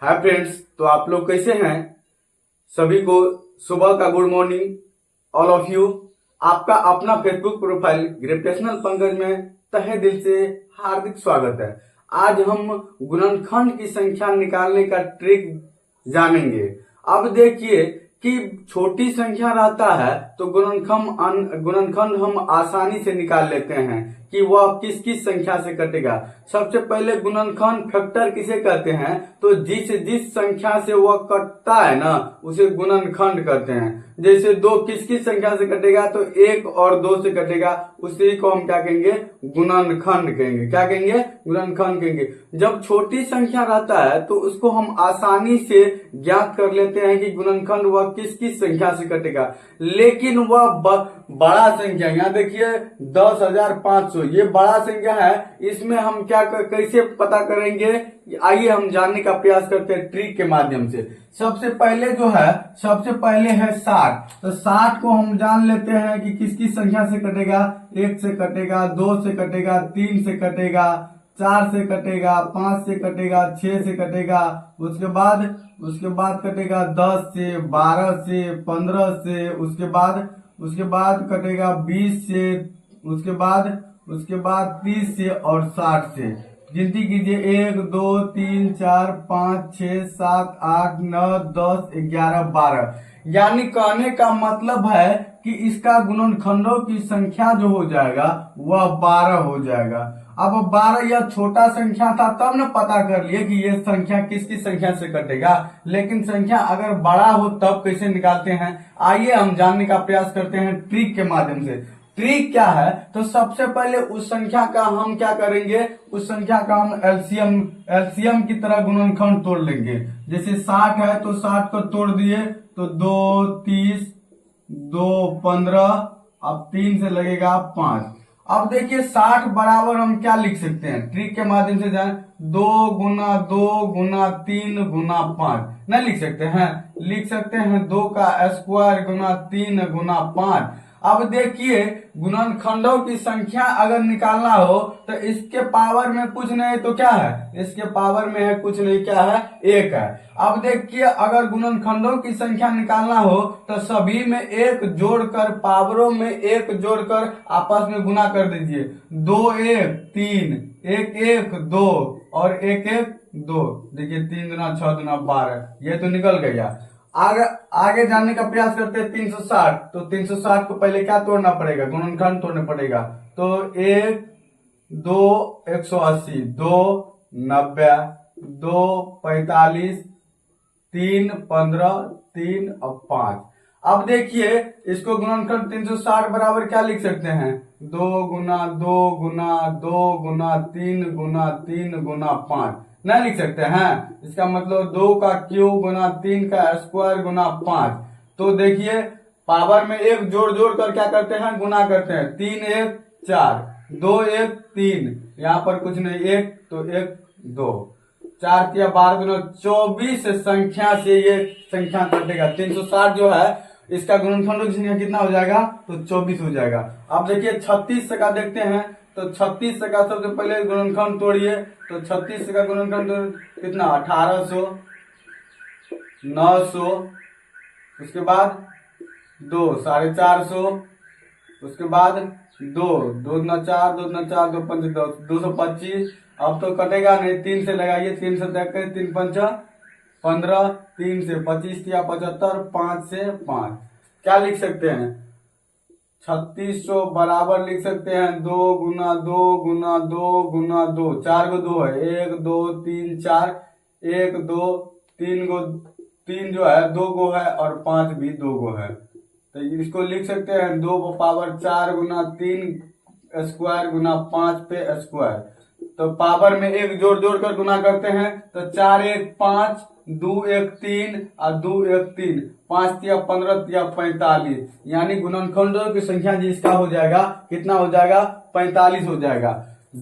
Hi friends, तो आप लोग कैसे हैं? सभी को सुबह का good morning all of you. आपका अपना फेसबुक प्रोफाइल ग्रेविटेशनल पंकज में तहे दिल से हार्दिक स्वागत है। आज हम गुणनखंड की संख्या निकालने का ट्रिक जानेंगे। अब देखिए कि छोटी संख्या रहता है तो गुणनखंड हम आसानी से निकाल लेते हैं कि वह किस किस संख्या से कटेगा। सबसे पहले गुणनखंड फैक्टर किसे कहते हैं? तो जिस संख्या से वह कटता है ना उसे गुणनखंड कहते हैं। जैसे 2 किस किस संख्या से कटेगा? तो 1 और 2 से कटेगा, उसी को हम क्या कहेंगे? गुणनखंड कहेंगे। क्या कहेंगे? गुणनखंड कहेंगे। जब छोटी संख्या रहता है तो उसको हम आसानी से ज्ञात कर लेते हैं कि गुणनखंड वह किस किस संख्या से कटेगा। लेकिन वह बड़ा संख्या, यहाँ देखिए 10,500, ये बड़ा संख्या है, इसमें हम क्या कैसे पता करेंगे? आइए हम जानने का प्रयास करते हैं ट्रिक के माध्यम से। सबसे पहले है 60। तो 60 को हम जान लेते हैं कि किस किस संख्या से कटेगा। 1 से कटेगा, 2 से कटेगा, 3 से कटेगा, 4 से कटेगा, 5 से कटेगा, 6 से कटेगा, उसके बाद कटेगा 10 से, 12 से, 15 से, उसके बाद कटेगा 20 से, उसके बाद 30 से और 60 से। गिनती कीजिए 1 2 3 4 5 6 7 8 9 10 11 12। यानी कहने का मतलब है कि इसका गुणनखंडों की संख्या जो हो जाएगा वह 12 हो जाएगा। अब 12 यह छोटा संख्या था तब न पता कर लिए कि यह संख्या किस किस संख्या से कटेगा। लेकिन संख्या अगर बड़ा हो तब कैसे निकालते हैं, आइए हम जानने का प्रयास करते हैं ट्रिक के माध्यम से। ट्रिक क्या है? तो सबसे पहले उस संख्या का हम क्या करेंगे? उस संख्या का हम एलसीएम की तरह गुणनखंड तोड़ लेंगे। जैसे 60 है तो 60 को तोड़ दिए तो 2 30, 2 15, अब 3 से लगेगा 5। अब देखिए 60 बराबर हम क्या लिख सकते हैं ट्रिक के माध्यम से जान? 2 गुना 2 गुना 3 गुना 5 नहीं लिख सकते हैं? लिख सकते हैं 2 का स्क्वायर गुना 3 गुना 5। अब देखिए गुणनखंडों की संख्या अगर निकालना हो तो इसके पावर में कुछ नहीं तो क्या है? इसके पावर में है कुछ नहीं, क्या है? 1 है। अब देखिए अगर गुणनखंडों की संख्या निकालना हो तो सभी में 1 जोड़कर, पावरों में 1 जोड़कर आपस में गुना कर दीजिए। 2 1 3, 1 1 2 और 1 1 2। देखिए 3 गुना 6 गुना 12, ये तो निकल गया। आगे जानने का प्रयास करते हैं 360। तो 360 को पहले क्या तोड़ना पड़ेगा? गुणनखंड तोड़ना पड़ेगा। तो 1 2 180, 2 90, 2 45, 3 15, 3 और 5। अब देखिए इसको गुणनखंड 360 बराबर क्या लिख सकते हैं? 2 गुना 2 गुना 2 गुना 3 गुना 3 गुना 5 नहीं लिख सकते हैं? इसका मतलब 2 का क्यूब गुना 3 का स्क्वायर गुना 5। तो देखिए पावर में 1 जोड़ कर क्या करते हैं? गुना करते हैं। 3 1 4, 2 1 3, यहाँ पर कुछ नहीं, 1 तो 1 2, 4 किया 12 गुना 24 संख्या से ये संख्या कटेगा। 360 जो है इसका गुणनखंड की संख्या कितना हो जाएगा? तो 24 हो जाएगा। अब देखिए 36 का देखते हैं। तो 36 का सबसे पहले गुणनखंड तोड़िए। तो 36 का गुणनखंड कितना? 1800, 900, उसके बाद 2 450, उसके बाद 2 2 गुना 4 2 गुना 4 2 5 10, 225। अब तो कटेगा नहीं, 3 से लगाइए, 3 से देख कर 3 5 15, 3 से 25 किया 75, 5 से 5 क्या लिख सकते हैं? 3600 बराबर लिख सकते हैं 2 गुना 2 गुना 2 गुना 2, 4 को 2 है, 1 2 3 4, 1 2 3 गो, 3 जो है 2 गो है और 5 भी 2 गो है। तो इसको लिख सकते हैं 2 पावर 4 गुना 3 स्क्वायर गुना 5 पे स्क्वायर। तो पावर में 1 जोड़ कर गुना करते हैं। तो 4 1 5, 2 1 3 और 2 1 3, 5 तिया 15 तिया 45। यानी गुणनखंडों की संख्या जिसका हो जाएगा कितना हो जाएगा? 45 हो जाएगा।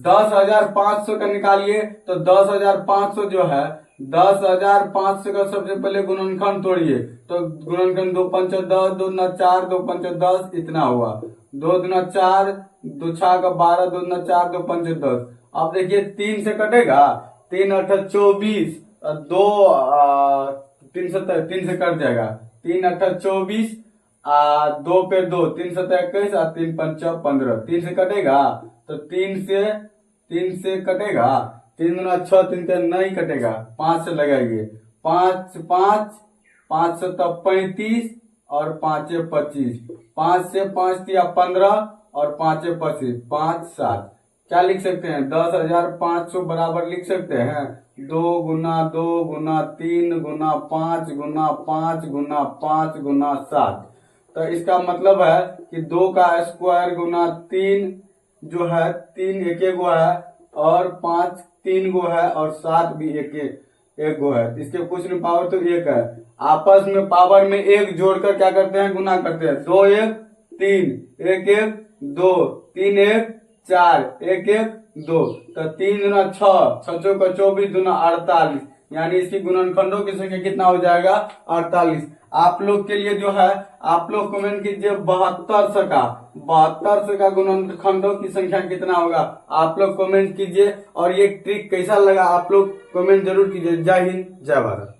10,500 का निकालिए। तो 10,500 जो है, 10,500 का सबसे पहले गुणनखंड तोड़िए। तो गुणनखंड 2 5 10, 2 गुना 4 2 5 10, इतना हुआ। 2 गुना 4 2 6 का 12, 2 गुना 4 2 5 10। अब देखिए 3 से कटेगा, 3 8 24, दो 3 से कट जाएगा, 3×8 = 24, 2 पे 2 3×7 = 21 और 3×5 = 15, 3 से कटेगा तो 3 से कटेगा, 3×6 3 नहीं कटेगा, 5 से लगाइए, 5 से 35 और 5 से 25, 5 से 5 दिया 15 और 5 से 25, 5 7, क्या लिख सकते हैं 10,500 बराबर लिख सकते हैं 2 × 2 × 3 × 5 × 5 × 5 × 7। तो इसका मतलब है कि 2 का स्क्वायर गुना 3 जो है 3 एक गो है और 5 3 गो है और 7 भी एक गो है, इसके कुछ नहीं पावर तो 1 है। आपस में पावर में 1 जोड़कर क्या करते हैं, गुना करते हैं, 2 1 3, 1 1 2, 3 1 4, 1 1 2, तो 3 × 6, 6 × 24 दूना 48, यानी इसकी गुणनखंडों की संख्या कितना हो जाएगा 48। आप लोग के लिए जो है आप लोग कमेंट कीजिए 72 का गुणनखंडों की संख्या कितना होगा, आप लोग कमेंट कीजिए। और ये ट्रिक कैसा लगा आप लोग कमेंट जरूर कीजिए। जय हिंद जय भारत।